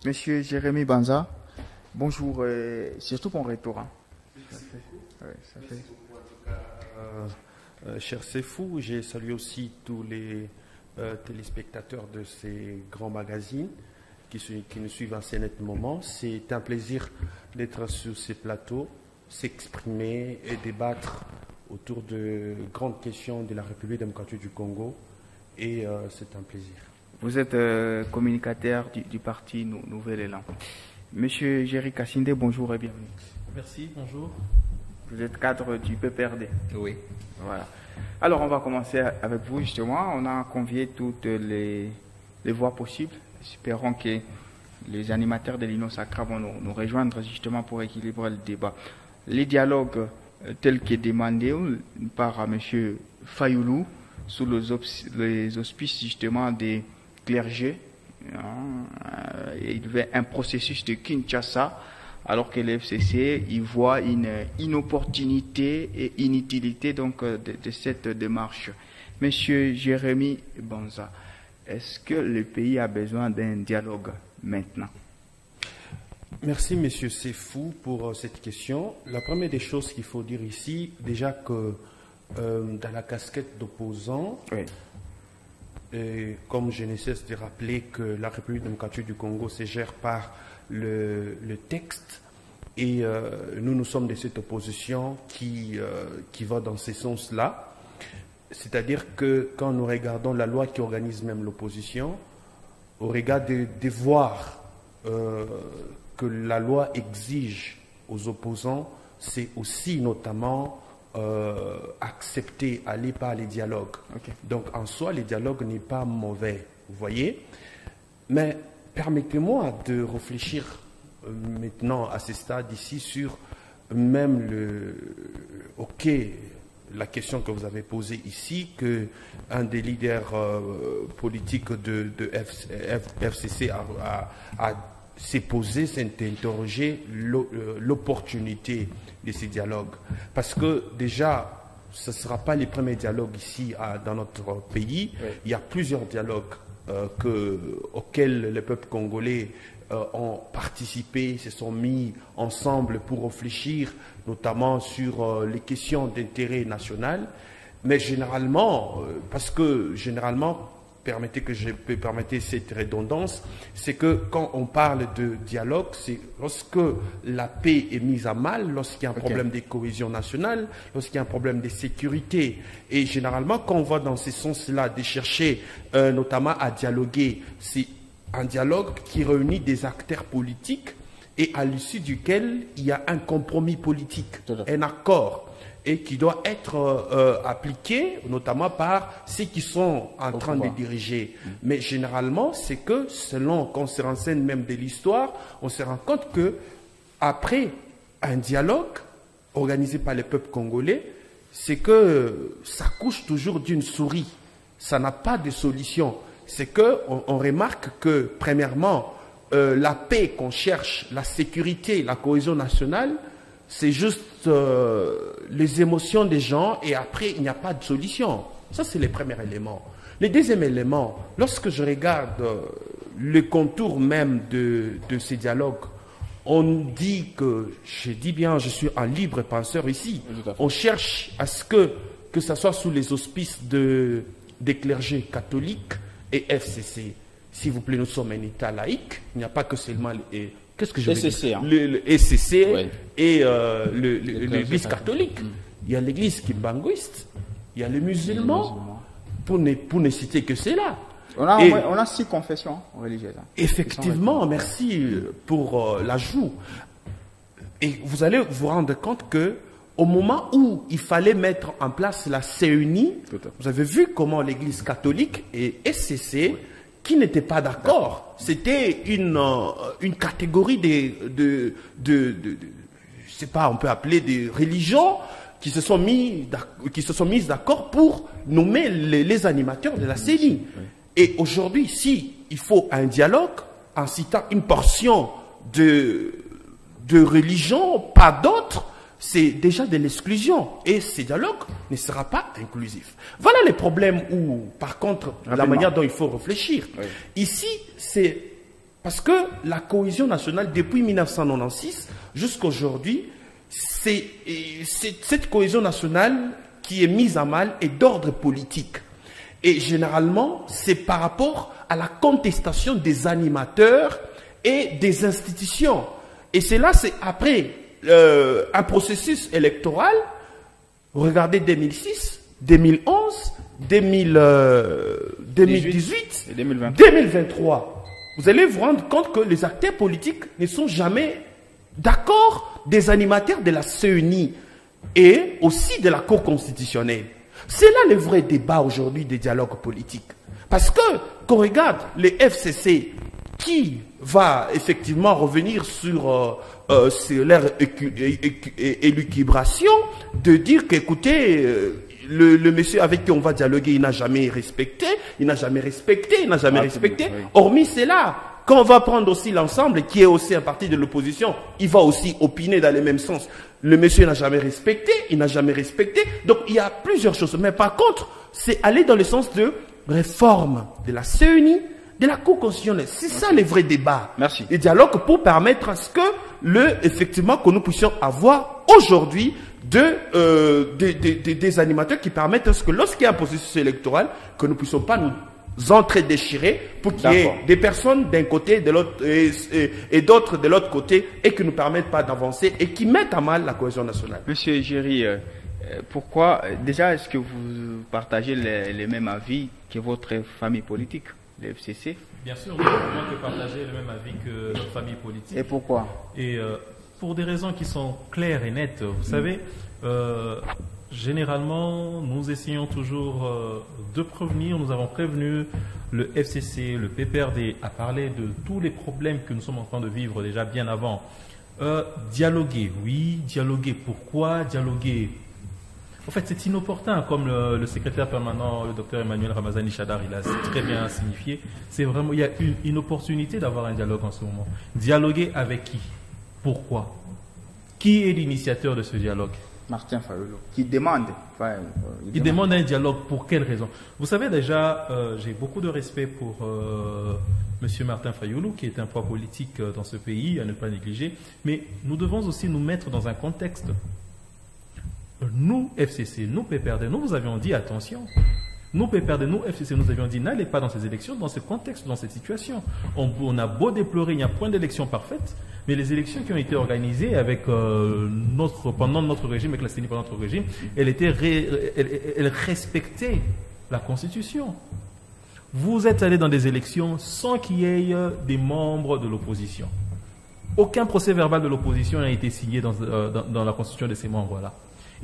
Monsieur Jérémy Banza, bonjour, surtout bon retour. Hein. Ça fait. Beaucoup, en tout cas, cher Sefou, j'ai salué aussi tous les téléspectateurs de ces grands magazines qui nous suivent à ce net moment. C'est un plaisir d'être sur ces plateaux, s'exprimer et débattre autour de grandes questions de la République démocratique du Congo. Et c'est un plaisir. Vous êtes communicateur du parti Nouvel Élan. Monsieur Jerry Kassinde, bonjour et bienvenue. Merci, bonjour. Vous êtes cadre du PPRD. Oui. Voilà. Alors, on va commencer avec vous, justement. On a convié toutes les voix possibles. Espérons que les animateurs de l'Union Sacra vont nous rejoindre, justement, pour équilibrer le débat. Les dialogues tels que demandés par M. Fayoulou, sous les auspices, justement, des clergés. Il y avait un processus de Kinshasa, alors que l'FCC y voit une inopportunité et inutilité donc, de cette démarche. Monsieur Jérémy Banza, est-ce que le pays a besoin d'un dialogue maintenant? Merci, monsieur Sefou, pour cette question. La première des choses qu'il faut dire ici, déjà que dans la casquette d'opposant, oui. Et comme je ne cesse de rappeler que la République démocratique du Congo se gère par le texte, et nous sommes de cette opposition qui va dans ce sens-là. C'est-à-dire que quand nous regardons la loi qui organise même l'opposition, au regard des devoirs que la loi exige aux opposants, c'est aussi notamment accepter, aller par les dialogues. Okay. Donc en soi, le dialogue n'est pas mauvais, vous voyez. Mais permettez-moi de réfléchir maintenant à ce stade ici sur même la question que vous avez posée ici, que un des leaders politiques de FCC s'est posé, s'est interrogé l'opportunité de ces dialogues. Parce que déjà, ce ne sera pas les premiers dialogues ici dans notre pays. Oui. Il y a plusieurs dialogues auxquels le peuple congolais ont participé, se sont mis ensemble pour réfléchir, notamment sur les questions d'intérêt national. Mais généralement, permettez que je peux permettre cette redondance, c'est que quand on parle de dialogue, c'est lorsque la paix est mise à mal, lorsqu'il y a un problème de cohésion nationale, lorsqu'il y a un problème de sécurité. Et généralement, quand on va dans ce sens-là de chercher notamment à dialoguer, c'est un dialogue qui réunit des acteurs politiques et à l'issue duquel il y a un compromis politique, un accord, et qui doit être appliqué notamment par ceux qui sont en train de diriger. Mais généralement, c'est que selon qu'on se renseigne même de l'histoire, on se rend compte que après un dialogue organisé par le peuple congolais, c'est que ça couche toujours d'une souris. Ça n'a pas de solution. C'est qu'on remarque que, premièrement, la paix qu'on cherche, la sécurité, la cohésion nationale, c'est juste les émotions des gens et après, il n'y a pas de solution. Ça, c'est le premier élément. Le deuxième élément, lorsque je regarde le contour même de ces dialogues, on dit que, je dis bien, je suis un libre penseur ici. On cherche à ce que ça soit sous les auspices des clergés catholiques et FCC. S'il vous plaît, nous sommes un État laïque. Il n'y a pas que seulement... Qu'est-ce que je veux dire? Le SCC oui. Et l'Église catholique. Il y a l'Église kimbanguiste, il y a les musulmans, pour ne citer que cela. On a 6 confessions religieuses. Hein. Effectivement, merci pour l'ajout. Et vous allez vous rendre compte que au moment où il fallait mettre en place la CENI, vous avez vu comment l'Église catholique et SCC... Oui. Qui n'étaient pas d'accord. C'était une catégorie je sais pas, on peut appeler des religions qui se sont mises d'accord pour nommer les animateurs de la CENI. Et aujourd'hui, si il faut un dialogue en citant une portion de religion, pas d'autres, c'est déjà de l'exclusion. Et ce dialogue ne sera pas inclusif. Voilà les problèmes où, par contre, la manière dont il faut réfléchir. Oui. Ici, c'est Parce que la cohésion nationale, depuis 1996 jusqu'à aujourd'hui, c'est cette cohésion nationale qui est mise à mal est d'ordre politique. Et généralement, c'est par rapport à la contestation des animateurs et des institutions. Et cela, c'est après un processus électoral. Regardez 2006, 2011, 2018 et 2023. 2023. Vous allez vous rendre compte que les acteurs politiques ne sont jamais d'accord des animateurs de la CENI et aussi de la Cour constitutionnelle. C'est là le vrai débat aujourd'hui des dialogues politiques. Parce que, qu'on regarde les FCC qui va effectivement revenir sur leur élucubration, de dire qu'écoutez, le monsieur avec qui on va dialoguer, il n'a jamais respecté, Oui. Hormis cela, quand on va prendre aussi l'ensemble, qui est aussi un parti de l'opposition, il va aussi opiner dans le même sens. Le monsieur n'a jamais respecté, il n'a jamais respecté. Donc il y a plusieurs choses. Mais par contre, c'est aller dans le sens de réforme de la CENI, de la Cour constitutionnelle. C'est ça le vrai débat. Merci. Le dialogue pour permettre à ce que effectivement, que nous puissions avoir aujourd'hui des animateurs qui permettent à ce que lorsqu'il y a un processus électoral, que nous ne puissions pas nous entre-déchirer pour qu'il y ait des personnes d'un côté de l'autre et d'autres de l'autre côté et qui ne nous permettent pas d'avancer et qui mettent à mal la cohésion nationale. Monsieur Géry, pourquoi, déjà, est-ce que vous partagez les mêmes avis que votre famille politique, le FCC? Bien sûr, nous avons que partager le même avis que notre famille politique. Et pourquoi? Et pour des raisons qui sont claires et nettes. Vous savez, généralement, nous essayons toujours de prévenir. Nous avons prévenu le FCC, le PPRD, à parler de tous les problèmes que nous sommes en train de vivre déjà bien avant. Dialoguer, oui. Dialoguer, pourquoi? Dialoguer. En fait, c'est inopportun, comme le secrétaire permanent, le docteur Emmanuel Ramazani Chadar, il a très bien signifié. C'est vraiment, il y a une opportunité d'avoir un dialogue en ce moment. Dialoguer avec qui? Pourquoi? Qui est l'initiateur de ce dialogue? Martin Fayulu, qui demande. Il demande un dialogue pour quelle raison? Vous savez déjà, j'ai beaucoup de respect pour Monsieur Martin Fayulu, qui est un poids politique dans ce pays, à ne pas négliger. Mais nous devons aussi nous mettre dans un contexte. Nous, FCC, nous, PPRD, nous vous avions dit attention. Nous, PPRD, nous, FCC, nous avions dit n'allez pas dans ces élections, dans ce contexte, dans cette situation. On a beau déplorer, il n'y a point d'élection parfaite, mais les élections qui ont été organisées avec, pendant notre régime, avec la CENI pendant notre régime, elles respectaient la Constitution. Vous êtes allés dans des élections sans qu'il y ait des membres de l'opposition. Aucun procès verbal de l'opposition n'a été signé dans la Constitution de ces membres-là.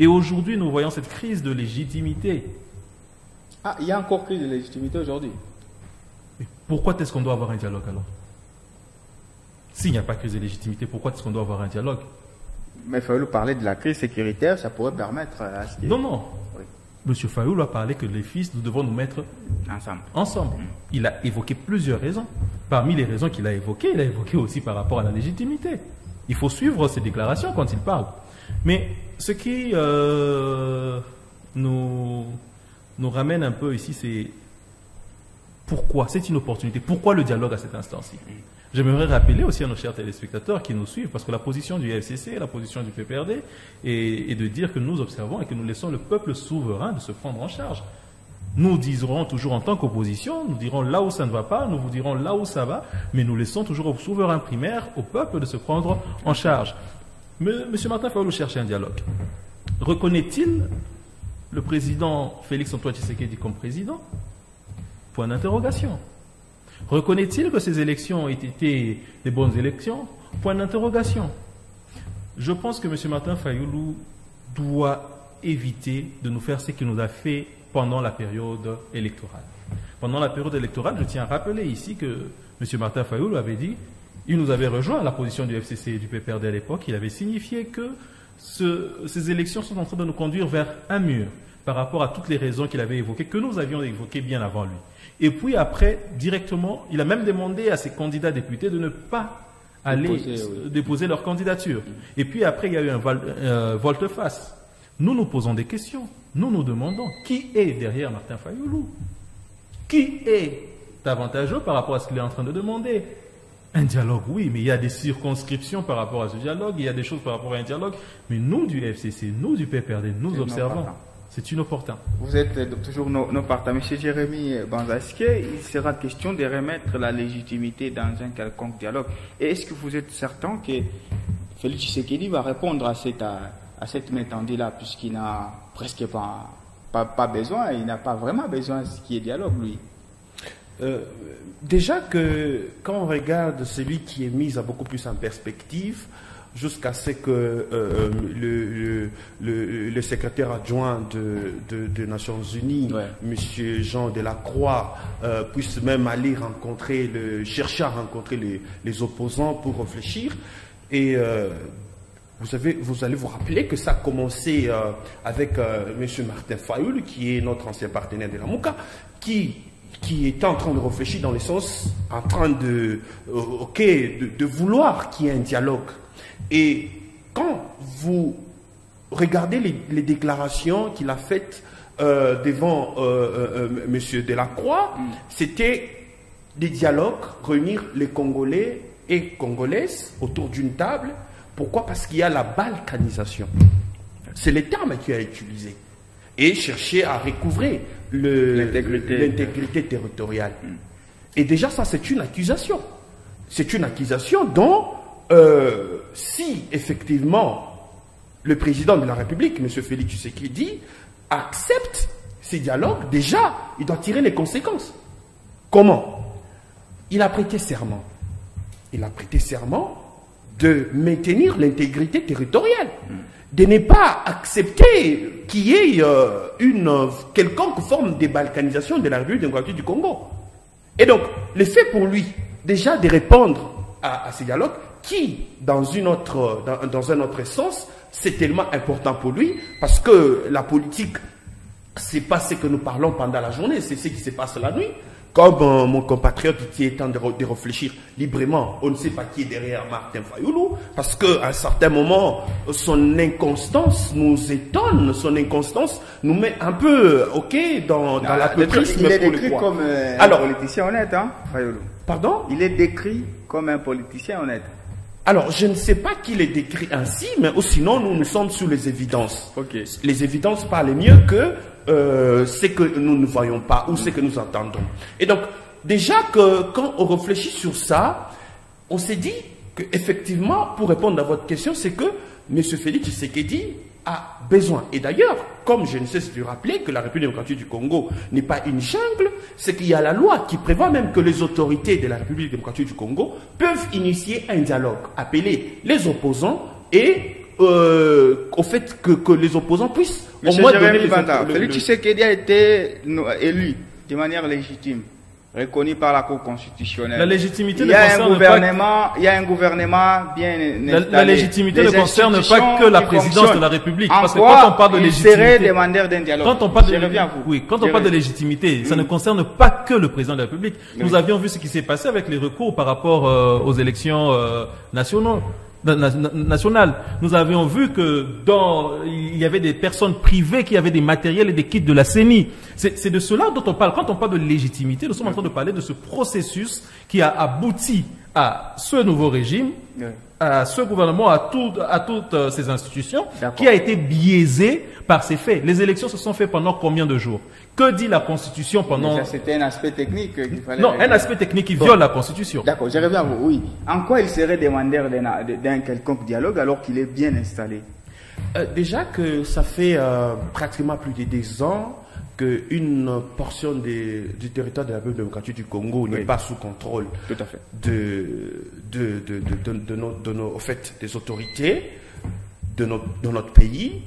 Et aujourd'hui, nous voyons cette crise de légitimité. Ah, il y a encore crise de légitimité aujourd'hui. Pourquoi est-ce qu'on doit avoir un dialogue alors? S'il n'y a pas crise de légitimité, pourquoi est-ce qu'on doit avoir un dialogue? Mais Fayulu parlait de la crise sécuritaire, ça pourrait permettre à ce Non, non. Oui. Monsieur Fayulu a parlé que les fils, nous devons nous mettre ensemble. Il a évoqué plusieurs raisons. Parmi les raisons qu'il a évoquées, il a évoqué aussi par rapport à la légitimité. Il faut suivre ses déclarations quand il parle. Mais ce qui nous ramène un peu ici, c'est pourquoi c'est une opportunité, pourquoi le dialogue à cet instant-ci. J'aimerais rappeler aussi à nos chers téléspectateurs qui nous suivent, parce que la position du FCC, la position du PPRD, est de dire que nous observons et que nous laissons le peuple souverain de se prendre en charge. Nous dirons toujours en tant qu'opposition, nous dirons là où ça ne va pas, nous vous dirons là où ça va, mais nous laissons toujours au souverain primaire, au peuple de se prendre en charge. Monsieur Martin Fayulu cherche un dialogue. Reconnaît-il le président Félix-Antoine Tshisekedi comme président? Point d'interrogation. Reconnaît-il que ces élections ont été des bonnes élections? Point d'interrogation. Je pense que M. Martin Fayulu doit éviter de nous faire ce qu'il nous a fait pendant la période électorale. Pendant la période électorale, je tiens à rappeler ici que M. Martin Fayulu avait dit, il nous avait rejoint à la position du FCC et du PPRD à l'époque, il avait signifié que ces élections sont en train de nous conduire vers un mur par rapport à toutes les raisons qu'il avait évoquées, que nous avions évoquées bien avant lui. Et puis après, directement, il a même demandé à ses candidats députés de ne pas aller déposer leur candidature. Et puis après, il y a eu un volte-face. Nous nous posons des questions. Nous nous demandons qui est derrière Martin Fayulu? Qui est avantageux par rapport à ce qu'il est en train de demander? Un dialogue, oui, mais il y a des circonscriptions par rapport à ce dialogue, il y a des choses par rapport à un dialogue, mais nous du FCC, nous du PPRD, nous observons. C'est inopportun. Vous êtes toujours nos partenaires. Monsieur Jérémy Banza, est-ce qu'il sera question de remettre la légitimité dans un quelconque dialogue? Et est-ce que vous êtes certain que Félix Tshisekedi va répondre à cette main tendue-là, puisqu'il n'a presque pas besoin, il n'a pas vraiment besoin de ce qui est dialogue, lui? Déjà que quand on regarde celui qui est mis à beaucoup plus en perspective, jusqu'à ce que le secrétaire adjoint des Nations Unies, M. Jean Delacroix, puisse même aller chercher à rencontrer les opposants pour réfléchir. Et vous allez vous rappeler que ça a commencé avec M. Martin Fayoul, qui est notre ancien partenaire de la Mouka, qui était en train de réfléchir dans le sens, en train de vouloir qu'il y ait un dialogue. Et quand vous regardez les déclarations qu'il a faites devant M. Delacroix, c'était des dialogues, réunir les Congolais et Congolaises autour d'une table. Pourquoi? Parce qu'il y a la balkanisation. C'est le terme qu'il a utilisé. Et chercher à recouvrer l'intégrité territoriale. Et déjà, ça, c'est une accusation. C'est une accusation dont, si effectivement le président de la République, M. Félix Tshisekedi, accepte ces dialogues, déjà, il doit tirer les conséquences. Comment? Il a prêté serment. Il a prêté serment de maintenir l'intégrité territoriale. De ne pas accepter qu'il y ait une quelconque forme de balkanisation de la République démocratique du Congo. Et donc, le fait pour lui, déjà de répondre à ces dialogues, qui, dans un autre sens, c'est tellement important pour lui, parce que la politique, c'est pas ce que nous parlons pendant la journée, c'est ce qui se passe la nuit. Comme mon compatriote qui est en train de réfléchir librement, on ne sait pas qui est derrière Martin Fayoulou, parce qu'à un certain moment, son inconstance nous étonne, son inconstance nous met un peu, dans la petite. Il est décrit comme un politicien honnête, hein, Fayoulou. Pardon? Il est décrit comme un politicien honnête. Alors, je ne sais pas qu'il est décrit ainsi, mais sinon, nous sommes sur les évidences. Okay. Les évidences parlent mieux que ce que nous ne voyons pas ou ce que nous entendons. Et donc, déjà que quand on réfléchit sur ça, on s'est dit qu'effectivement, pour répondre à votre question, c'est que M. Félix Tshisekedi a besoin. Et d'ailleurs, comme je ne cesse de rappeler que la République démocratique du Congo n'est pas une jungle, c'est qu'il y a la loi qui prévoit même que les autorités de la République démocratique du Congo peuvent initier un dialogue, appeler les opposants et au fait que les opposants puissent au moins donner Félix Tshisekedi a été élu de manière légitime, reconnu par la Cour constitutionnelle. La légitimité il y a un gouvernement bien installé. La légitimité ne concerne pas que la présidence de la République. Parce que quand on parle de légitimité, serait demandeur d'un dialogue. Quand on parle de légitimité, ça ne concerne pas que le président de la République. Nous avions vu ce qui s'est passé avec les recours par rapport aux élections nationales. Nous avions vu que il y avait des personnes privées qui avaient des matériels et des kits de la CENI. C'est de cela dont on parle. Quand on parle de légitimité, nous sommes en train de parler de ce processus qui a abouti à ce nouveau régime, à ce gouvernement, à toutes ces institutions, qui a été biaisé par ces faits. Les élections se sont faites pendant combien de jours? Que dit la Constitution pendant... Ça, c'était un aspect technique qu'il fallait... Non, un aspect technique qui viole la Constitution. D'accord, je reviens à vous, oui. En quoi il serait demandeur d'un quelconque dialogue alors qu'il est bien installé? Déjà que ça fait pratiquement plus de 10 ans qu'une portion du territoire de la République démocratique du Congo n'est pas sous contrôle. Tout à fait. Au fait, des autorités de notre pays.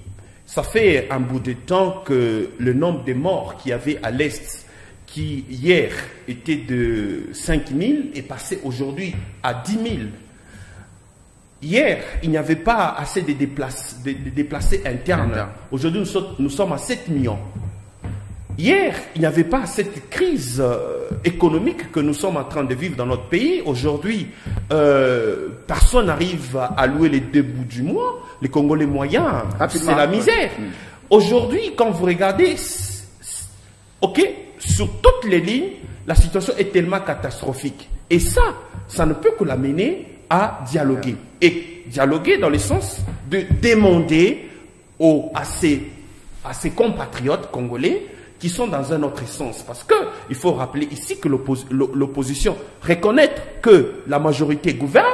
Ça fait un bout de temps que le nombre de morts qu'il y avait à l'Est, qui hier était de 5 000, est passé aujourd'hui à 10 000. Hier, il n'y avait pas assez de déplacés internes. Aujourd'hui, nous sommes à 7 millions. Hier, il n'y avait pas cette crise économique que nous sommes en train de vivre dans notre pays. Aujourd'hui, personne n'arrive à louer les 2 bouts du mois. Les Congolais moyens, c'est la misère. Aujourd'hui, quand vous regardez, sur toutes les lignes, la situation est tellement catastrophique. Et ça, ça ne peut que l'amener à dialoguer. Et dialoguer dans le sens de demander à ses compatriotes congolais qui sont dans un autre sens. Parce qu'il faut rappeler ici que l'opposition reconnaît que la majorité gouverne,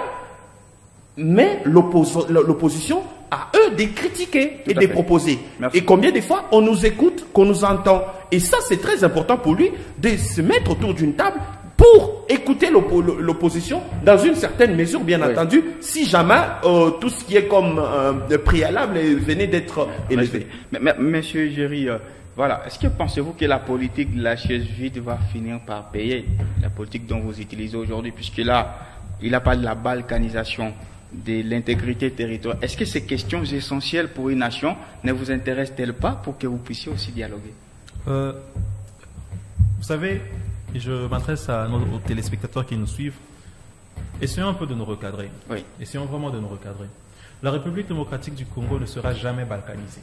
mais l'opposition a eux de critiquer et de proposer. Merci. Et combien de fois on nous écoute, qu'on nous entend. Et ça, c'est très important pour lui de se mettre autour d'une table pour écouter l'opposition dans une certaine mesure, bien entendu, si jamais tout ce qui est comme préalable venait d'être élevé. Monsieur Géry, voilà, est-ce que pensez-vous que la politique de la chaise vide va finir par payer la politique dont vous utilisez aujourd'hui, puisque là, il a parlé de la balkanisation, de l'intégrité territoriale. Est-ce que ces questions essentielles pour une nation ne vous intéressent-elles pas pour que vous puissiez aussi dialoguer? Vous savez, et je m'adresse à nos téléspectateurs qui nous suivent, essayons un peu de nous recadrer. Oui. Essayons vraiment de nous recadrer. La République démocratique du Congo ne sera jamais balkanisée.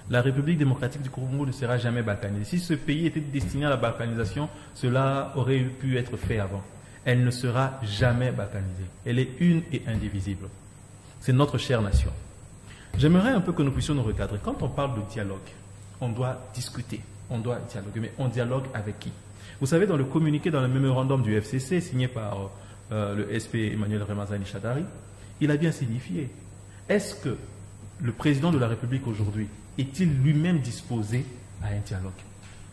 La République démocratique du Congo ne sera jamais balkanisée. Si ce pays était destiné à la balkanisation, cela aurait pu être fait avant. Elle ne sera jamais balkanisée. Elle est une et indivisible. C'est notre chère nation. J'aimerais un peu que nous puissions nous recadrer. Quand on parle de dialogue, on doit discuter, on doit dialoguer, mais on dialogue avec qui? Vous savez, dans le communiqué, dans le mémorandum du FCC, signé par le SP Emmanuel Ramazani Shadari, il a bien signifié. Est-ce que le président de la République aujourd'hui est-il lui-même disposé à un dialogue?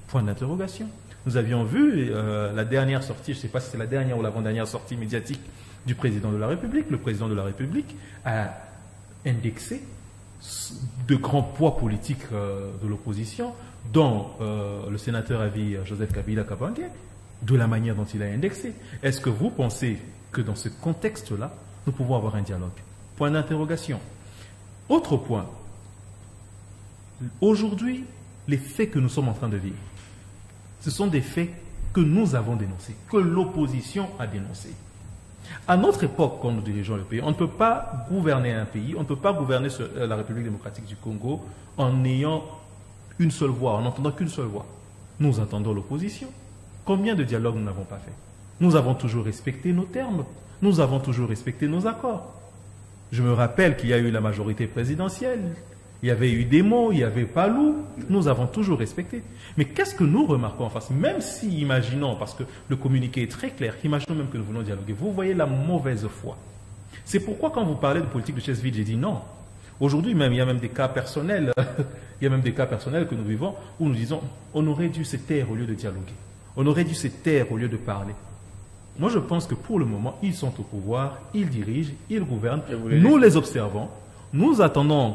Point d'interrogation. Nous avions vu la dernière sortie, je ne sais pas si c'est la dernière ou l'avant-dernière sortie médiatique du président de la République. Le président de la République a indexé de grands poids politiques de l'opposition, dont le sénateur à vie Joseph Kabila Kabange, de la manière dont il a indexé. Est-ce que vous pensez que dans ce contexte-là, nous pouvons avoir un dialogue? Point d'interrogation. Autre point. Aujourd'hui, les faits que nous sommes en train de vivre, ce sont des faits que nous avons dénoncés, que l'opposition a dénoncés. À notre époque, quand nous dirigeons le pays, on ne peut pas gouverner un pays, on ne peut pas gouverner la République démocratique du Congo en ayant une seule voix, en n'entendant qu'une seule voix. Nous entendons l'opposition. Combien de dialogues nous n'avons pas fait? Nous avons toujours respecté nos termes, nous avons toujours respecté nos accords. Je me rappelle qu'il y a eu la majorité présidentielle, il y avait eu des mots, il y avait Palou, nous avons toujours respecté. Mais qu'est-ce que nous remarquons en face? Même si, imaginons, parce que le communiqué est très clair, imaginons même que nous voulons dialoguer, vous voyez la mauvaise foi. C'est pourquoi quand vous parlez de politique de chaise vide, j'ai dit non. Aujourd'hui même, il y a même des cas personnels, il y a même des cas personnels que nous vivons où nous disons, on aurait dû se taire au lieu de dialoguer. On aurait dû se taire au lieu de parler. Moi, je pense que pour le moment, ils sont au pouvoir, ils dirigent, ils gouvernent. Nous les observons. Nous attendons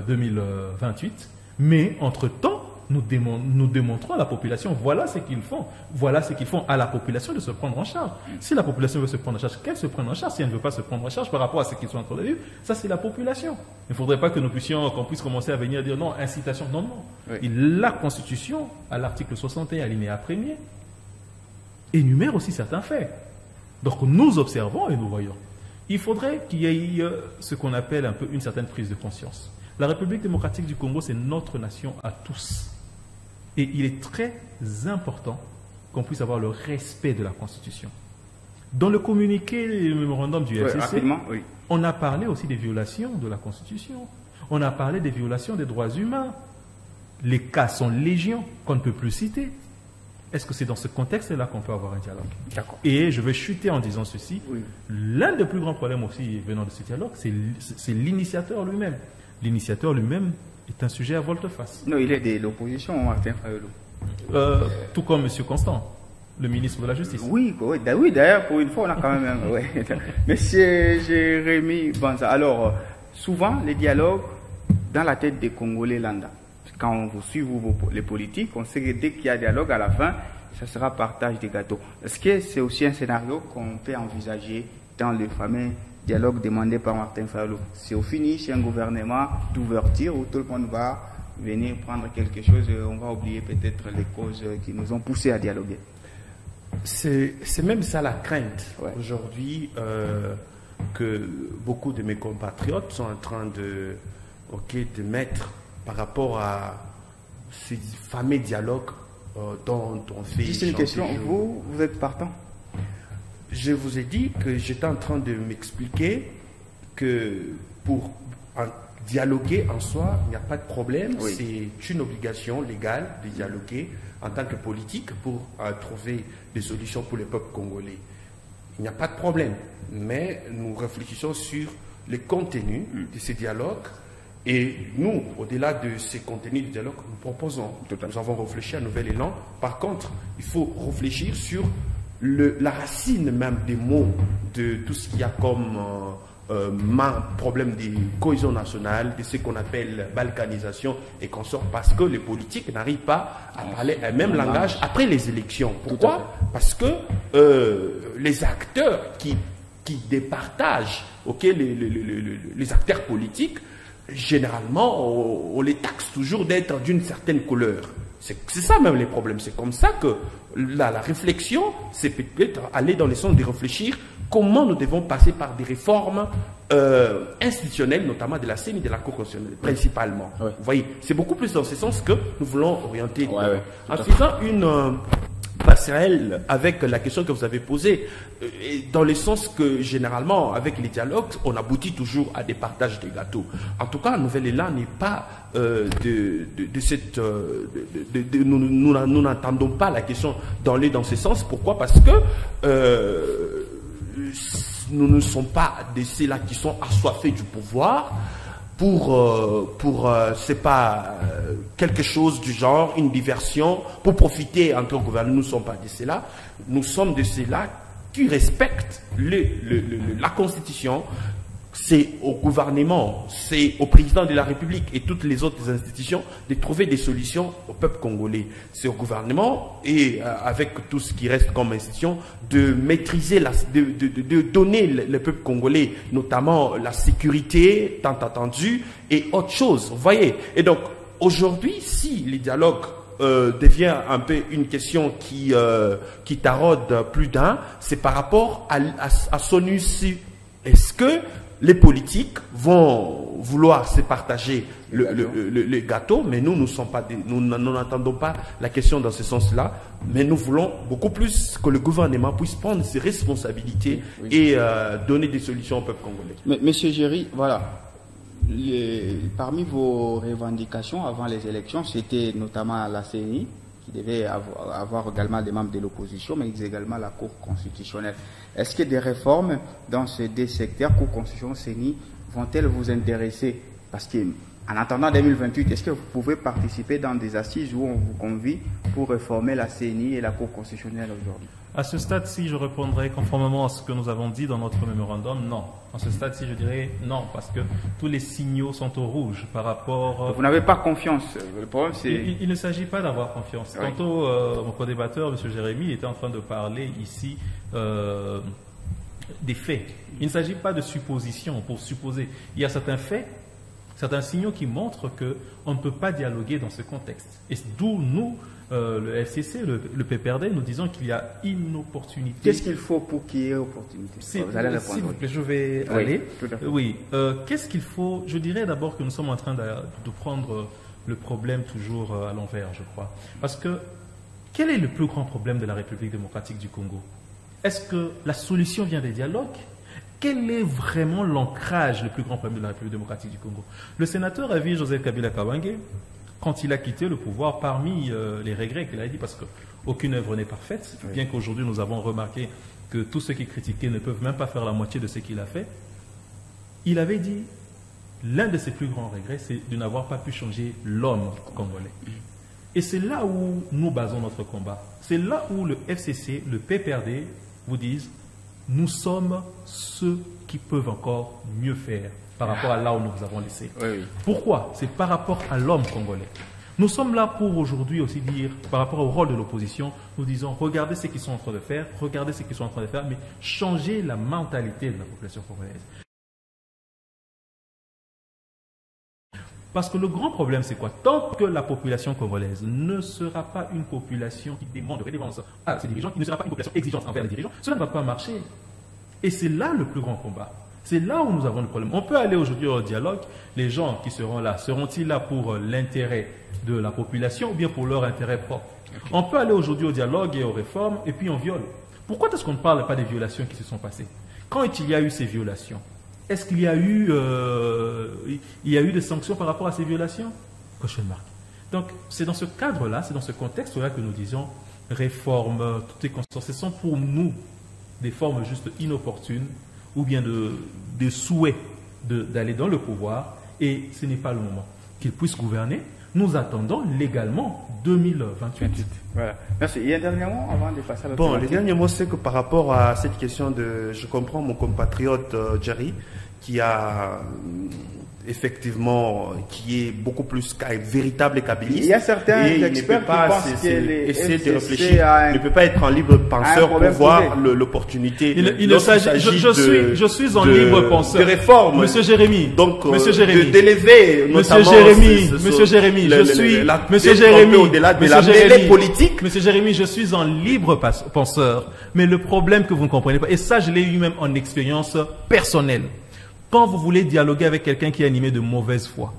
2028, mais entre-temps, nous démontrons à la population, voilà ce qu'ils font. Voilà ce qu'ils font à la population de se prendre en charge. Si la population veut se prendre en charge, qu'elle se prenne en charge. Si elle ne veut pas se prendre en charge par rapport à ce qu'ils sont en train de vivre, ça c'est la population. Il ne faudrait pas que nous qu'on puisse commencer à venir dire non, incitation, non, non. Oui. Et la Constitution, à l'article 61, alinéa 1er, énumère aussi certains faits. Donc nous observons et nous voyons. Il faudrait qu'il y ait ce qu'on appelle un peu une certaine prise de conscience. La République démocratique du Congo, c'est notre nation à tous. Et il est très important qu'on puisse avoir le respect de la Constitution. Dans le communiqué, le mémorandum du FCC, on a parlé aussi des violations de la Constitution. On a parlé des violations des droits humains. Les cas sont légion, qu'on ne peut plus citer. Est-ce que c'est dans ce contexte-là qu'on peut avoir un dialogue? D'accord. Et je vais chuter en disant ceci. Oui. L'un des plus grands problèmes aussi venant de ce dialogue, c'est l'initiateur lui-même. L'initiateur lui-même est un sujet à volte-face. Non, il est de l'opposition, Martin Fayulu. Tout comme M. Constant, le ministre de la Justice. Oui, d'ailleurs, pour une fois, on a quand même... Monsieur Jérémy Banza, alors, souvent, les dialogues dans la tête des Congolais lambda. Quand on vous suit, les politiques, on sait que dès qu'il y a dialogue, à la fin, ça sera partage des gâteaux. Est-ce que c'est aussi un scénario qu'on peut envisager dans le fameux dialogue demandé par Martin Fayulu? C'est au finish, un gouvernement d'ouverture où tout le monde va venir prendre quelque chose, on va oublier peut-être les causes qui nous ont poussés à dialoguer. C'est même ça la crainte aujourd'hui que beaucoup de mes compatriotes sont en train de mettre par rapport à ces fameux dialogues dont on fait... Juste une question, vous êtes partant? Je vous ai dit que j'étais en train de m'expliquer que pour dialoguer en soi, il n'y a pas de problème. Oui. C'est une obligation légale de dialoguer en tant que politique pour trouver des solutions pour le peuple congolais. Il n'y a pas de problème. Mais nous réfléchissons sur les contenus de ces dialogues. Et nous, au-delà de ces contenus de dialogue, nous proposons, nous avons réfléchi à Nouvel Élan. Par contre, il faut réfléchir sur la racine même des mots de tout ce qu'il y a comme problème de cohésion nationale, de ce qu'on appelle balkanisation et qu'on sort, parce que les politiques n'arrivent pas à parler un même langage après les élections. Pourquoi? Parce que les acteurs qui départagent, les acteurs politiques, généralement, on les taxe toujours d'être d'une certaine couleur. C'est ça même les problèmes. C'est comme ça que la réflexion, c'est peut-être aller dans le sens de réfléchir comment nous devons passer par des réformes institutionnelles, notamment de la CENI, de la Cour constitutionnelle, principalement. Ouais. Vous voyez, c'est beaucoup plus dans ce sens que nous voulons orienter. Ouais, en faisant une passerelle avec la question que vous avez posée, dans le sens que généralement, avec les dialogues, on aboutit toujours à des partages de gâteaux. En tout cas, Nouvel Élan n'est pas nous n'entendons pas la question d'aller dans ce sens. Pourquoi? Parce que nous ne sommes pas de ceux-là qui sont assoiffés du pouvoir c'est pas quelque chose du genre, une diversion, pour profiter en tant que gouvernement. Nous ne sommes pas de ceux-là. Nous sommes de ceux-là qui respectent la Constitution. C'est au gouvernement, c'est au président de la République et toutes les autres institutions de trouver des solutions au peuple congolais. C'est au gouvernement et avec tout ce qui reste comme institution de maîtriser, de donner le peuple congolais, notamment la sécurité tant attendue et autre chose. Vous voyez? Et donc aujourd'hui, si les dialogues devient un peu une question qui taraude plus d'un, c'est par rapport à son issue. Est-ce que les politiques vont vouloir se partager le gâteau, mais nous n'entendons pas la question dans ce sens-là, mais nous voulons beaucoup plus que le gouvernement puisse prendre ses responsabilités et donner des solutions au peuple congolais. Mais, Monsieur Géry, voilà, parmi vos revendications avant les élections, c'était notamment la CENI, qui devait avoir également des membres de l'opposition, mais également la Cour constitutionnelle. Est-ce que des réformes dans ces deux secteurs, Cour constitutionnelle, CENI, vont-elles vous intéresser? Parce qu'en attendant 2028, est-ce que vous pouvez participer dans des assises où on vous convie pour réformer la CENI et la Cour constitutionnelle aujourd'hui? À ce stade-ci, je répondrai conformément à ce que nous avons dit dans notre mémorandum, non. À ce stade-ci, je dirais non, parce que tous les signaux sont au rouge par rapport... Vous n'avez pas confiance. Le problème, c'est... Il ne s'agit pas d'avoir confiance. Oui. Tantôt, mon co-débatteur, M. Jérémy, était en train de parler ici des faits. Il ne s'agit pas de suppositions pour supposer. Il y a certains faits, certains signaux qui montrent qu'on ne peut pas dialoguer dans ce contexte. Et d'où nous... le FCC, le PPRD, nous disons qu'il y a inopportunité. Qu'est-ce qu'il faut pour qu'il y ait opportunité? Vous allez répondre. S'il vous plaît, je vais aller. Oui. Qu'est-ce qu'il faut? Je dirais d'abord que nous sommes en train de prendre le problème toujours à l'envers, je crois. Parce que quel est le plus grand problème de la République démocratique du Congo? Est-ce que la solution vient des dialogues? Quel est vraiment l'ancrage, le plus grand problème de la République démocratique du Congo? Le sénateur a vu Joseph Kabila Kabange, quand il a quitté le pouvoir, parmi les regrets qu'il a dit, parce qu'aucune œuvre n'est parfaite, bien qu'aujourd'hui nous avons remarqué que tous ceux qui critiquaient ne peuvent même pas faire la moitié de ce qu'il a fait, il avait dit, l'un de ses plus grands regrets, c'est de n'avoir pas pu changer l'homme congolais. Et c'est là où nous basons notre combat. C'est là où le FCC, le PPRD vous disent, nous sommes ceux qui peuvent encore mieux faire par rapport à là où nous vous avons laissé. Oui. Pourquoi? C'est par rapport à l'homme congolais. Nous sommes là pour aujourd'hui aussi dire, par rapport au rôle de l'opposition, nous disons, regardez ce qu'ils sont en train de faire, regardez ce qu'ils sont en train de faire, mais changez la mentalité de la population congolaise. Parce que le grand problème, c'est quoi? Tant que la population congolaise ne sera pas une population qui demande de révérence à ses dirigeants, qui ne sera pas une population exigeante envers les dirigeants, cela ne va pas marcher. Et c'est là le plus grand combat. C'est là où nous avons le problème. On peut aller aujourd'hui au dialogue. Les gens qui seront là, seront-ils là pour l'intérêt de la population ou bien pour leur intérêt propre? On peut aller aujourd'hui au dialogue et aux réformes et puis on viole. Pourquoi est-ce qu'on ne parle pas des violations qui se sont passées? Quand il y a eu ces violations, est-ce qu'il y a eu, des sanctions par rapport à ces violations? Question marque. Donc, c'est dans ce cadre-là, c'est dans ce contexte-là que nous disons réforme, toutes les conséquences. Ce sont pour nous des formes juste inopportunes ou bien de souhait d'aller dans le pouvoir, et ce n'est pas le moment qu'ils puissent gouverner. Nous attendons légalement 2028. Voilà. Merci. Il y a un dernier mot avant de passer à l'autre. Bon, le dernier mot, c'est que par rapport à cette question je comprends mon compatriote Jerry, qui a effectivement, qui est beaucoup plus véritable et kabbyliste. Il y a certains experts qui pensent que essayer de réfléchir, ne peut pas être en libre penseur pour voir l'opportunité. Je suis en libre penseur. De réforme. Monsieur Jérémy. Donc, Monsieur Jérémy. D'élever, notamment. Monsieur Jérémy, je suis, Monsieur Jérémy, au-delà de la mêlée politique. Monsieur Jérémy, je suis en libre penseur. Mais le problème que vous ne comprenez pas, et ça, je l'ai eu même en expérience personnelle. Quand vous voulez dialoguer avec quelqu'un qui est animé de mauvaise foi,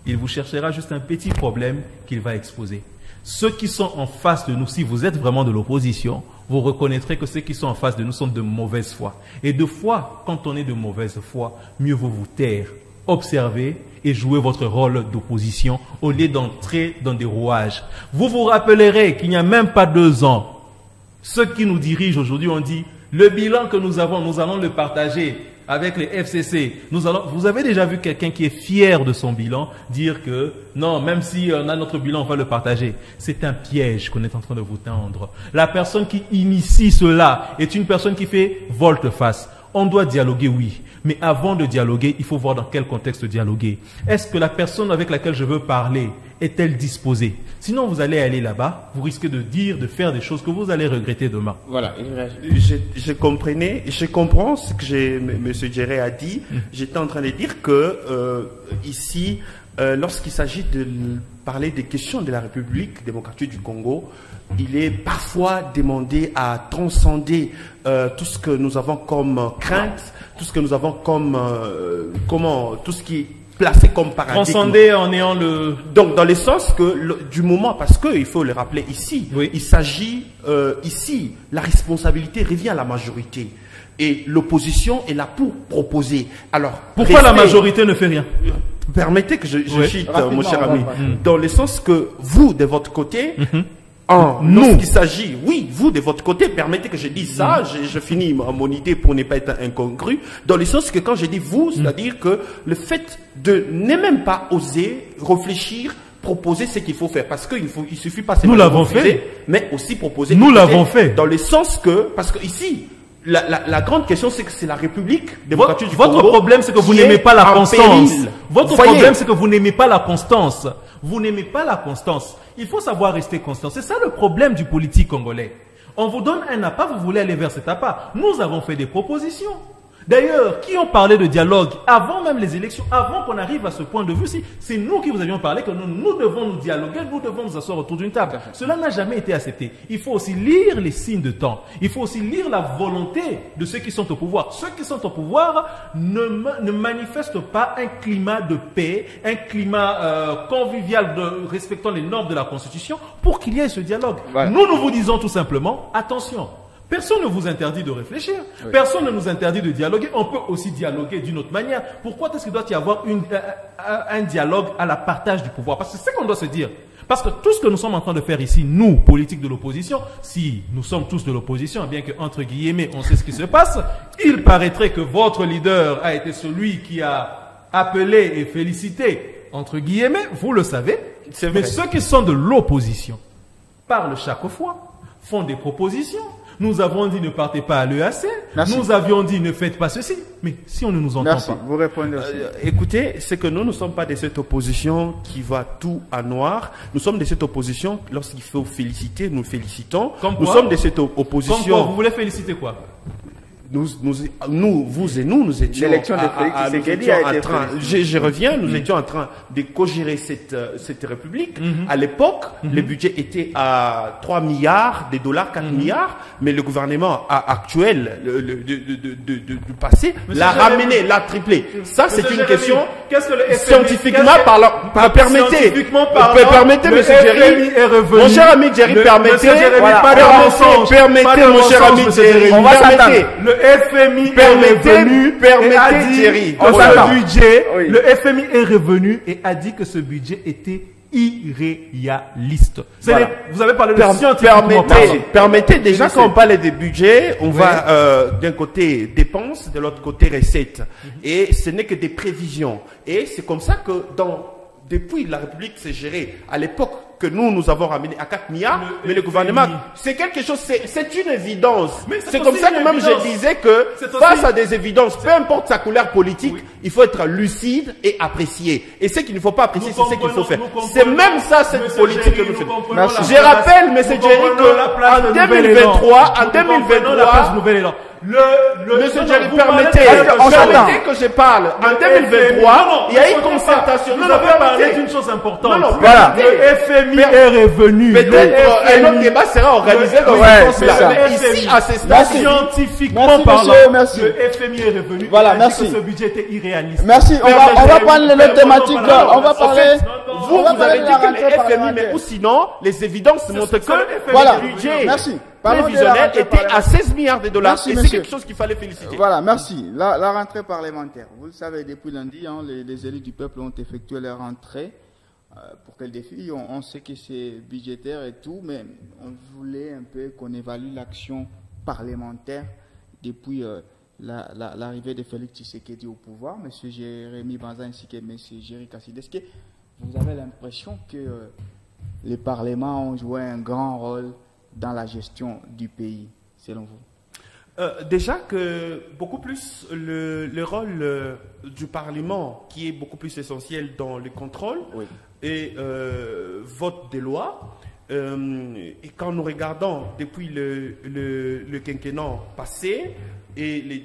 il vous cherchera juste un petit problème qu'il va exposer. Ceux qui sont en face de nous, si vous êtes vraiment de l'opposition, vous reconnaîtrez que ceux qui sont en face de nous sont de mauvaise foi. Et de fois, quand on est de mauvaise foi, mieux vaut vous taire, observer et jouer votre rôle d'opposition au lieu d'entrer dans des rouages. Vous vous rappellerez qu'il n'y a même pas 2 ans, ceux qui nous dirigent aujourd'hui ont dit, le bilan que nous avons, nous allons le partager avec les FCC. Vous avez déjà vu quelqu'un qui est fier de son bilan dire que non, même si on a notre bilan, on va le partager. C'est un piège qu'on est en train de vous tendre. La personne qui initie cela est une personne qui fait volte-face. On doit dialoguer, oui. Mais avant de dialoguer, il faut voir dans quel contexte dialoguer. Est-ce que la personne avec laquelle je veux parler est-elle disposée? Sinon, vous allez aller là-bas, vous risquez de faire des choses que vous allez regretter demain. Voilà. Je comprends ce que M. Djéré a dit. J'étais en train de dire que ici, lorsqu'il s'agit de parler des questions de la République démocratique du Congo, il est parfois demandé à transcender tout ce que nous avons comme crainte, tout ce que nous avons comme tout ce qui est placé comme paradigme. Transcender en ayant le... Donc, dans le sens que, du moment, parce qu'il faut le rappeler ici, oui. Il s'agit, ici, la responsabilité revient à la majorité. Et l'opposition est là pour proposer. Alors, pourquoi la majorité ne fait rien? Permettez que je cite, mon cher ami. Dans le sens que vous, de votre côté, lorsqu'il s'agit, oui, vous de votre côté, permettez que je dise ça, je finis mon idée pour ne pas être incongru, dans le sens que quand je dis vous, c'est-à-dire que le fait de ne même pas oser réfléchir, proposer ce qu'il faut faire, parce qu'il suffit pas seulement de refuser, mais aussi proposer. Nous l'avons fait. Dans le sens que, parce que ici, la grande question, c'est que c'est la République démocratique du Congo. Votre problème, c'est que vous n'aimez pas la constance. Votre problème, c'est que vous n'aimez pas la constance. Vous n'aimez pas la constance. Il faut savoir rester constant. C'est ça le problème du politique congolais. On vous donne un appât, vous voulez aller vers cet appât. Nous avons fait des propositions. D'ailleurs, qui ont parlé de dialogue avant même les élections, avant qu'on arrive à ce point de vue, c'est nous qui vous avions parlé que nous devons nous dialoguer, nous devons nous asseoir autour d'une table. Cela n'a jamais été accepté. Il faut aussi lire les signes de temps. Il faut aussi lire la volonté de ceux qui sont au pouvoir. Ceux qui sont au pouvoir ne manifestent pas un climat de paix, un climat convivial respectant les normes de la Constitution pour qu'il y ait ce dialogue. Ouais. Nous vous disons tout simplement, attention. Personne ne vous interdit de réfléchir. Oui. Personne ne nous interdit de dialoguer. On peut aussi dialoguer d'une autre manière. Pourquoi est-ce qu'il doit y avoir un dialogue à la partage du pouvoir? Parce que c'est ce qu'on doit se dire. Parce que tout ce que nous sommes en train de faire ici, nous, politiques de l'opposition, si nous sommes tous de l'opposition, bien que, entre guillemets, on sait ce qui se passe, il paraîtrait que votre leader a été celui qui a appelé et félicité, entre guillemets, vous le savez. Mais ceux qui sont de l'opposition parlent chaque fois, font des propositions. Nous avons dit ne partez pas à l'EAC. Nous avions dit ne faites pas ceci. Mais si on ne nous entend pas. Vous répondez aussi. Écoutez, c'est que nous ne sommes pas de cette opposition qui va tout à noir. Nous sommes de cette opposition, lorsqu'il faut féliciter, nous félicitons. Comme nous quoi? Sommes de cette opposition. Comme quoi? Vous voulez féliciter quoi? vous et nous étions L'élection de Félix Tshisekedi a été je reviens, nous étions en train de co-gérer cette république. À l'époque, le budget était à 3 milliards de dollars, 4 milliards, mais le gouvernement actuel du passé l'a ramené, l'a triplé. Ça, c'est une question scientifiquement parlant. Permettez, monsieur Jerry, mon cher ami Jerry, permettez, mon cher ami Jerry, on va s'attendre. Le FMI est revenu et a dit que ce budget, le FMI est revenu et a dit que ce budget était irréaliste. Voilà. Vous avez parlé de scientifiquement. Permettez déjà quand on parle des budgets, on va d'un côté dépenses, de l'autre côté recettes. Et ce n'est que des prévisions. Et c'est comme ça que depuis la République s'est gérée à l'époque que nous avons ramené à 4 milliards, mais le gouvernement, c'est quelque chose, c'est une évidence. C'est comme ça que même je disais que face à des évidences, peu importe sa couleur politique, il faut être lucide et apprécier. Et ce qu'il ne faut pas apprécier, c'est ce qu'il faut faire. C'est même ça, cette politique que nous faisons. Je rappelle, M. Jerry, qu'en 2023, Monsieur Jerry, permettez que je parle. En 2023, il y a une concertation. Nous avons parlé d'une chose importante. Voilà. Le FMI est revenu. Peut-être un autre débat sera organisé dans ce sens-là. Mais ici, à ce stade, scientifiquement parlant, le FMI est revenu. Voilà, merci. Que ce budget était irréaliste. Merci. On va prendre les thématiques. On va parler. Vous avez dit que le FMI, mais ou sinon, les évidences montrent que voilà. le budget Merci. prévisionnel était à 16 milliards de dollars. Merci, et c'est quelque chose qu'il fallait féliciter. Voilà, merci. La rentrée parlementaire. Vous le savez, depuis lundi, les élus du peuple ont effectué leur rentrée. Pour quel défi? On sait que c'est budgétaire et tout, mais on voulait un peu qu'on évalue l'action parlementaire depuis l'arrivée de Félix Tshisekedi au pouvoir, M. Jérémy Banza ainsi que M. Jerry Kassidé. Est-ce que vous avez l'impression que les parlements ont joué un grand rôle dans la gestion du pays, selon vous? Déjà que beaucoup plus le rôle du Parlement, qui est beaucoup plus essentiel dans le contrôle et vote des lois. Et quand nous regardons depuis le quinquennat passé et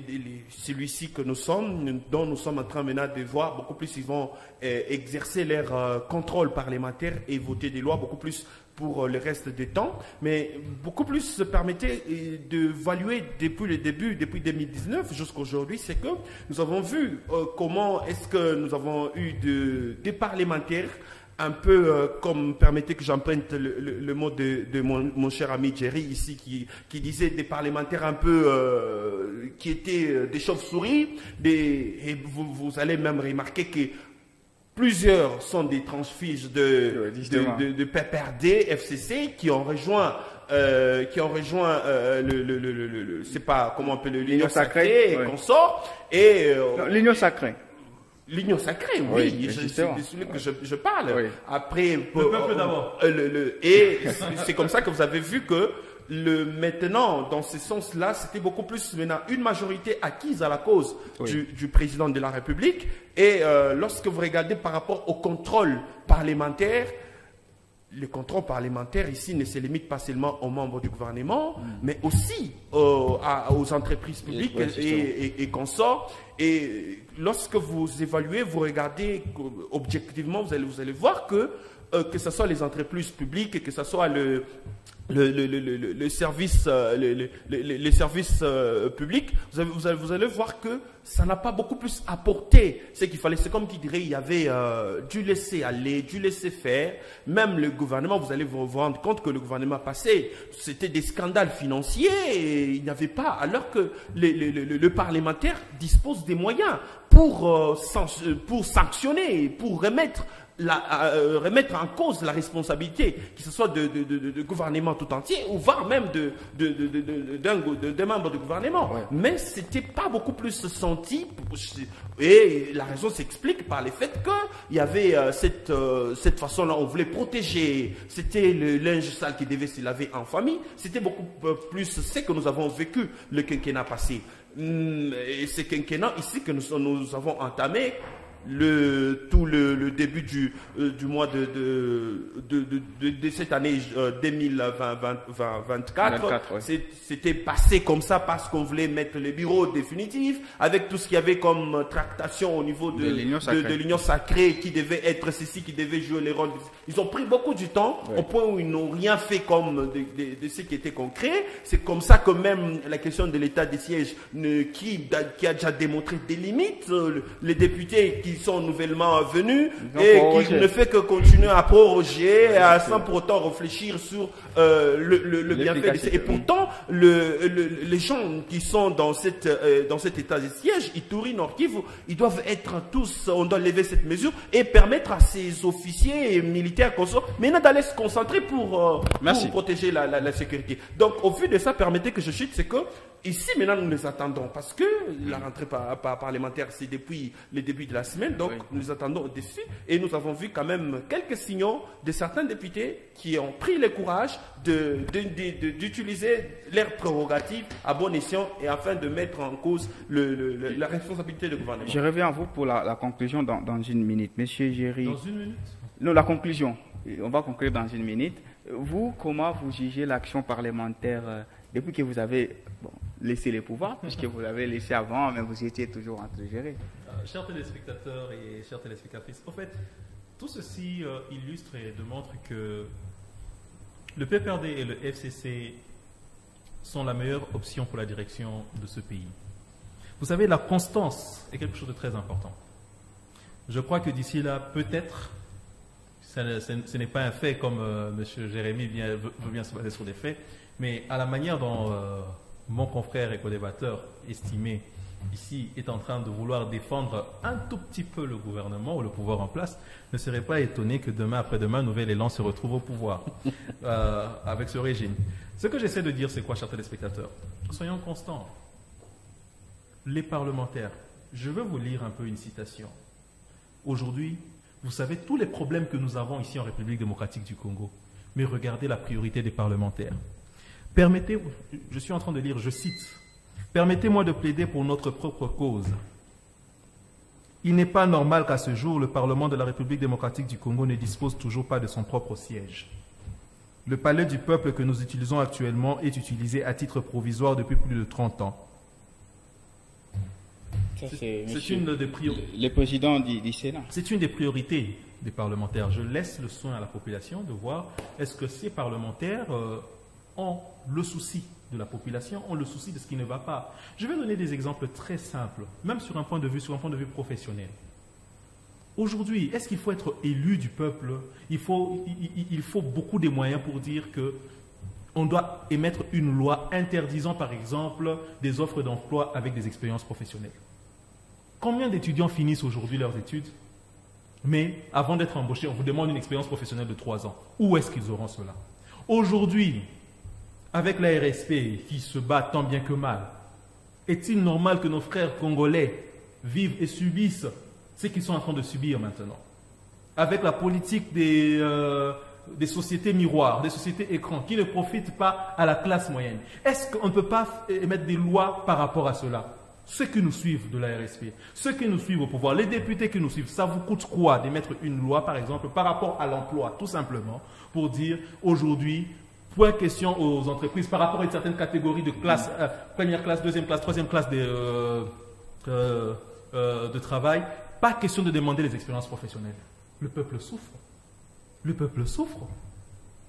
celui-ci que nous sommes, dont nous sommes en train maintenant de voir, beaucoup plus ils vont exercer leur contrôle parlementaire et voter des lois beaucoup plus pour le reste du temps, mais beaucoup plus se permettait d'évaluer depuis le début, depuis 2019 jusqu'à aujourd'hui, c'est que nous avons vu comment est-ce que nous avons eu des parlementaires un peu comme, permettez que j'emprunte le mot de mon cher ami Jerry ici, qui disait des parlementaires un peu qui étaient des chauves-souris, et vous allez même remarquer que plusieurs sont des transfuges de PPRD, FCC, qui ont rejoint c'est pas comment on appelle l'Union sacrée et consort. L'Union sacrée. L'Union sacrée, oui, c'est de celui que je parle. Oui. Après, le peuple d'abord. Et c'est comme ça que vous avez vu que maintenant, dans ce sens-là, c'était beaucoup plus maintenant une majorité acquise à la cause du président de la République. Et lorsque vous regardez par rapport au contrôle parlementaire, le contrôle parlementaire ici ne se limite pas seulement aux membres du gouvernement, mais aussi aux entreprises publiques et consorts. Et lorsque vous évaluez, vous regardez objectivement, vous allez voir que ce soit les entreprises publiques, que ce soit le service, les services publics, vous allez voir que ça n'a pas beaucoup plus apporté ce qu'il fallait. C'est comme qui dirait, il y avait du laisser aller, du laisser faire. Même le gouvernement, vous allez vous rendre compte que le gouvernement passé, c'était des scandales financiers et il n'y avait pas, alors que le parlementaire dispose des moyens pour sanctionner, pour remettre en cause la responsabilité, que ce soit de gouvernement tout entier, ou voire même d'un membre du gouvernement. Mais c'était pas beaucoup plus senti, et la raison s'explique par le fait qu'il y avait cette façon-là, on voulait protéger, c'était le linge sale qui devait se laver en famille, c'était beaucoup plus ce que nous avons vécu le quinquennat passé. Et ce quinquennat ici que nous avons entamé, tout le début du mois de cette année 2024. C'était passé comme ça parce qu'on voulait mettre les bureaux définitifs avec tout ce qu'il y avait comme tractation au niveau de l'Union sacrée qui devait être ceci, qui devait jouer les rôles. Ils ont pris beaucoup du temps au point où ils n'ont rien fait comme de ce qui était concret. C'est comme ça que même la question de l'état des sièges qui a déjà démontré des limites, les députés qui sont nouvellement venus et qui ne fait que continuer à proroger sans pour autant réfléchir sur le bienfait. Et pourtant, les gens qui sont dans cet état de siège, Ituri, Nord Kivu, ils doivent être tous, on doit lever cette mesure et permettre à ces officiers et militaires maintenant d'aller se concentrer pour protéger la sécurité. Donc, au vu de ça, permettez que je chute, c'est que ici, maintenant, nous les attendons parce que la rentrée parlementaire, c'est depuis le début de la semaine, donc nous les attendons au-dessus et nous avons vu quand même quelques signaux de certains députés qui ont pris le courage d'utiliser leurs prérogatives à bon escient et afin de mettre en cause la responsabilité du gouvernement. Je reviens à vous pour la conclusion dans une minute. Monsieur Géry. Dans une minute? Non, la conclusion. On va conclure dans une minute. Vous, comment vous jugez l'action parlementaire depuis que vous avez laissé les pouvoirs, puisque vous l'avez laissé avant, mais vous étiez toujours en train de gérer? Chers téléspectateurs et chères téléspectatrices, en fait, tout ceci illustre et démontre que le PPRD et le FCC sont la meilleure option pour la direction de ce pays. Vous savez, la constance est quelque chose de très important. Je crois que d'ici là, peut-être, ce n'est pas un fait comme M. Jérémy veut bien se baser sur des faits, mais à la manière dont mon confrère et co-débatteur estimé ici est en train de vouloir défendre un tout petit peu le gouvernement ou le pouvoir en place, ne serait pas étonné que demain après-demain, Nouvel Élan se retrouve au pouvoir avec ce régime. Ce que j'essaie de dire, c'est quoi, chers téléspectateurs? Soyons constants. Les parlementaires, je veux vous lire un peu une citation. Aujourd'hui, vous savez tous les problèmes que nous avons ici en République démocratique du Congo, mais regardez la priorité des parlementaires. Permettez, je suis en train de lire, je cite, « Permettez-moi de plaider pour notre propre cause. Il n'est pas normal qu'à ce jour, le Parlement de la République démocratique du Congo ne dispose toujours pas de son propre siège. Le palais du peuple que nous utilisons actuellement est utilisé à titre provisoire depuis plus de 30 ans. » C'est une des priorités. Le président du Sénat. C'est une des priorités des parlementaires. Je laisse le soin à la population de voir est-ce que ces parlementaires ont le souci de la population, ont le souci de ce qui ne va pas. Je vais donner des exemples très simples, même sur un point de vue professionnel. Aujourd'hui, est-ce qu'il faut être élu du peuple? Il faut beaucoup de moyens pour dire que on doit émettre une loi interdisant, par exemple, des offres d'emploi avec des expériences professionnelles. Combien d'étudiants finissent aujourd'hui leurs études, mais avant d'être embauchés, on vous demande une expérience professionnelle de 3 ans. Où est-ce qu'ils auront cela? Aujourd'hui, avec la RSP qui se bat tant bien que mal, est-il normal que nos frères congolais vivent et subissent ce qu'ils sont en train de subir maintenant? Avec la politique des sociétés miroirs, des sociétés écrans, qui ne profitent pas à la classe moyenne. Est-ce qu'on ne peut pas émettre des lois par rapport à cela? Ceux qui nous suivent de la RSP, ceux qui nous suivent au pouvoir, les députés qui nous suivent, ça vous coûte quoi d'émettre une loi, par exemple, par rapport à l'emploi, tout simplement, pour dire aujourd'hui, point question aux entreprises, par rapport à une certaine catégorie de classe, première classe, deuxième classe, troisième classe de travail, pas question de demander les expériences professionnelles. Le peuple souffre. Le peuple souffre.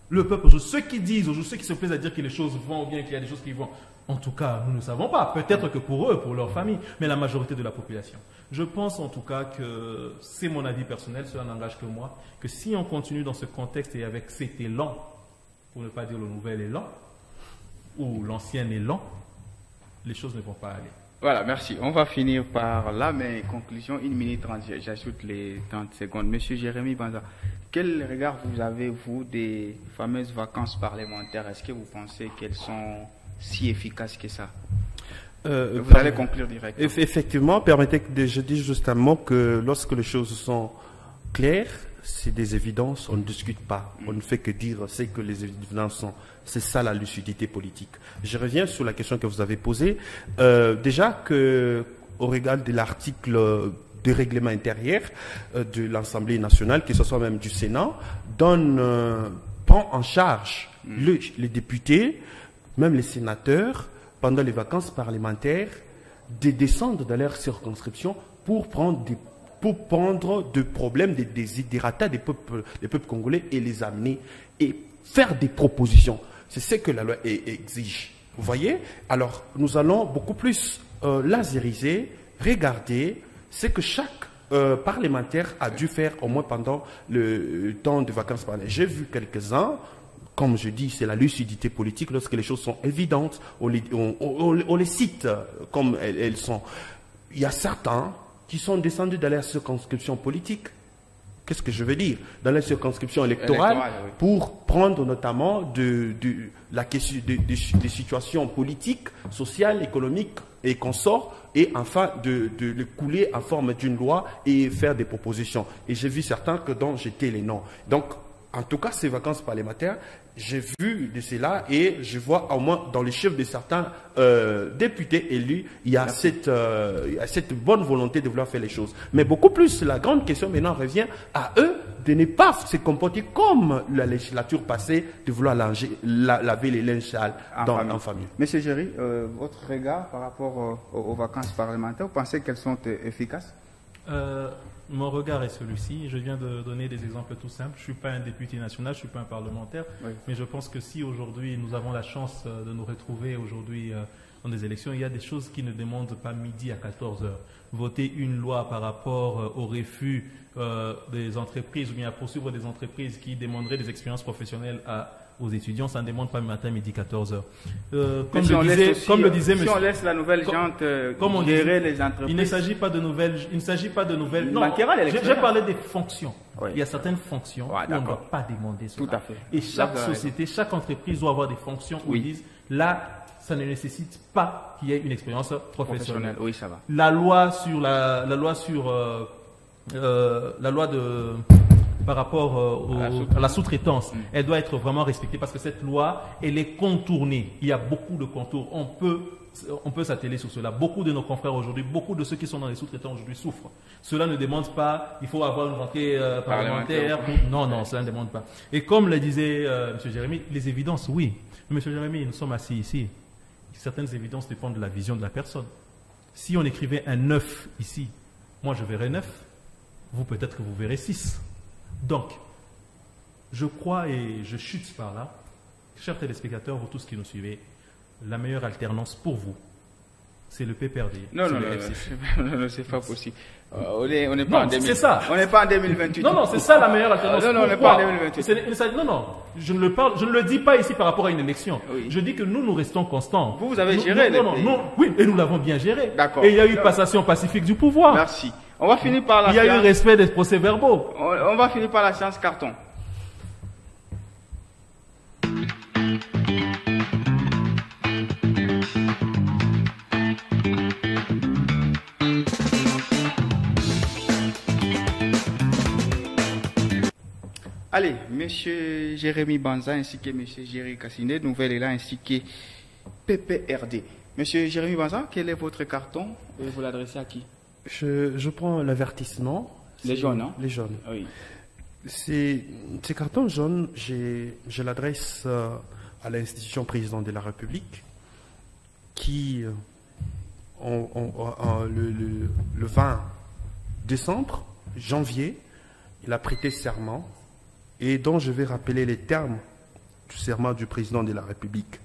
Le peuple, ceux qui disent, ceux qui se plaisent à dire que les choses vont bien, qu'il y a des choses qui vont, en tout cas, nous ne savons pas. Peut-être que pour eux, pour leur famille, mais la majorité de la population. Je pense en tout cas que, c'est mon avis personnel, cela n'engage que moi, que si on continue dans ce contexte et avec cet élan, pour ne pas dire le nouvel élan, ou l'ancien élan, les choses ne vont pas aller. Voilà, merci. On va finir par là, mais conclusion, 1 minute 30, j'ajoute les 30 secondes. Monsieur Jérémy Banza, quel regard vous avez, vous, des fameuses vacances parlementaires? Est-ce que vous pensez qu'elles sont si efficaces que ça? Vous allez conclure direct. Effectivement, permettez que je dise justement que lorsque les choses sont claires, c'est des évidences, on ne discute pas. On ne fait que dire ce que les évidences sont. C'est ça la lucidité politique. Je reviens sur la question que vous avez posée. Déjà, au regard de l'article de règlement intérieur de l'Assemblée nationale, que ce soit même du Sénat, prend en charge les députés, même les sénateurs, pendant les vacances parlementaires, de descendre dans leur circonscription pour prendre des problèmes, des desiderata des peuples congolais et les amener et faire des propositions. C'est ce que la loi exige. Vous voyez? Alors, nous allons beaucoup plus lasériser, regarder ce que chaque parlementaire a dû faire au moins pendant le temps de vacances parlementaires. J'ai vu quelques-uns, comme je dis, c'est la lucidité politique. Lorsque les choses sont évidentes, on les cite comme elles sont. Il y a certains qui sont descendus dans leur circonscription politique. Qu'est-ce que je veux dire? Dans la circonscription électorale, oui. Pour prendre notamment des situations politiques, sociales, économiques et consorts, et enfin de le couler en forme d'une loi et faire des propositions. Et j'ai vu certains dont j'étais les noms. Donc, en tout cas, ces vacances parlementaires, j'ai vu de cela et je vois au moins dans les chiffres de certains députés élus, il y a cette bonne volonté de vouloir faire les choses. Mais beaucoup plus, la grande question maintenant revient à eux de ne pas se comporter comme la législature passée, de vouloir laver les linges sales en famille. Monsieur Géry, votre regard par rapport aux vacances parlementaires, vous pensez qu'elles sont efficaces? Mon regard est celui-ci. Je viens de donner des exemples tout simples. Je ne suis pas un député national, je ne suis pas un parlementaire, oui. Mais je pense que si aujourd'hui nous avons la chance de nous retrouver aujourd'hui dans des élections, il y a des choses qui ne demandent pas midi à 14 heures. Voter une loi par rapport au refus des entreprises ou bien à poursuivre des entreprises qui demanderaient des expériences professionnelles aux étudiants, ça ne demande pas matin, midi, 14 heures. Comme le disait si on laisse la nouvelle gente gérer les entreprises. Il ne s'agit pas de nouvelles. Non, j'ai parlé des fonctions. Oui. Il y a certaines fonctions où on ne doit pas demander cela. Tout à fait. Et chaque société, chaque entreprise doit avoir des fonctions où ils disent là, ça ne nécessite pas qu'il y ait une expérience professionnelle. Oui, ça va. La loi par rapport à la sous-traitance, elle doit être vraiment respectée parce que cette loi, elle est contournée. Il y a beaucoup de contours. On peut s'atteler sur cela. Beaucoup de nos confrères aujourd'hui, beaucoup de ceux qui sont dans les sous-traitants aujourd'hui souffrent. Cela ne demande pas, il faut avoir une rentrée parlementaire. Non, cela ne demande pas. Et comme le disait M. Jérémy, les évidences, oui. Mais M. Jérémy, nous sommes assis ici. Certaines évidences dépendent de la vision de la personne. Si on écrivait un 9 ici, moi je verrais 9, vous peut-être que vous verrez 6. Donc, je crois et je chute par là, chers téléspectateurs, vous tous qui nous suivez, la meilleure alternance pour vous, c'est le PPRD. Non, c'est pas possible. On n'est pas en 2028. C'est ça. On n'est pas en 2028. Non, c'est ça la meilleure alternance. Non, on n'est pas en 2028. Je ne le dis pas ici par rapport à une élection. Oui. Je dis que nous restons constants. Vous avez géré les pays. Oui, et nous l'avons bien géré. D'accord. Et il y a eu passation pacifique du pouvoir. Merci. On va finir par il y a eu respect des procès-verbaux. On va finir par la séance carton. Allez, M. Jérémy Banza ainsi que M. Géry Cassinet, Nouvelle Élan ainsi que PPRD. M. Jérémy Banza, quel est votre carton et vous l'adressez à qui? Je prends l'avertissement. Les jaunes, hein? Les jaunes. Oui. Ces cartons jaunes, je l'adresse à l'institution présidente de la République qui, le 20 décembre, janvier, il a prêté serment et dont je vais rappeler les termes du serment du président de la République.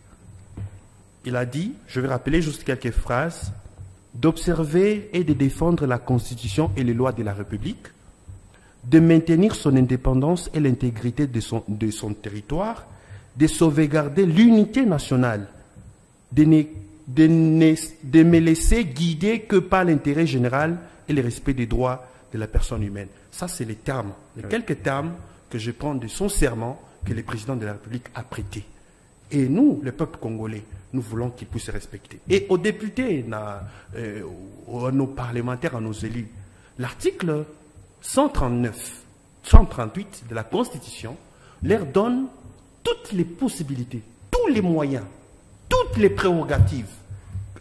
Il a dit, je vais rappeler juste quelques phrases, d'observer et de défendre la Constitution et les lois de la République, de maintenir son indépendance et l'intégrité de son territoire, de sauvegarder l'unité nationale, de me laisser guider que par l'intérêt général et le respect des droits de la personne humaine. Ça, c'est les termes, les quelques termes que je prends de son serment que le président de la République a prêté. Et nous, le peuple congolais, nous voulons qu'ils puissent respecter. Et aux députés, à nos parlementaires, à nos élus, l'article 138 de la Constitution leur donne toutes les possibilités, tous les moyens, toutes les prérogatives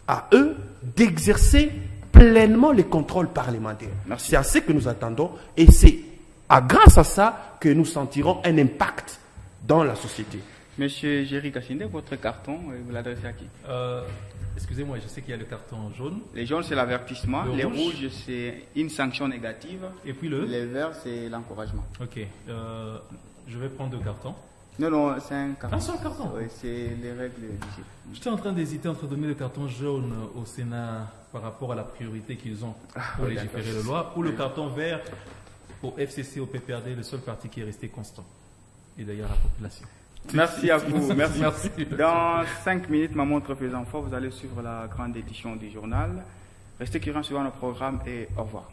à eux d'exercer pleinement les contrôles parlementaires. C'est à ce que nous attendons et c'est grâce à ça que nous sentirons un impact dans la société. Monsieur Jerry Kassinde, votre carton, vous l'adressez à qui? Excusez-moi, je sais qu'il y a le carton jaune. Les jaunes, c'est l'avertissement. Le Les rouge. rouges, c'est une sanction négative. Et puis Les verts, c'est l'encouragement. Ok. Je vais prendre 2 cartons. Non, non, c'est un carton. Un seul carton. Oui, c'est les règles ici. J'étais en train d'hésiter entre donner le carton jaune au Sénat par rapport à la priorité qu'ils ont pour oui, légiférer d'accord. la loi, ou le carton vert au FCC, au PPRD, le seul parti qui est resté constant. Et d'ailleurs la population. Merci à vous. Merci. Merci. Dans 5 minutes, ma montre faisant fort, vous allez suivre la grande édition du journal. Restez curieux suivant le programme et au revoir.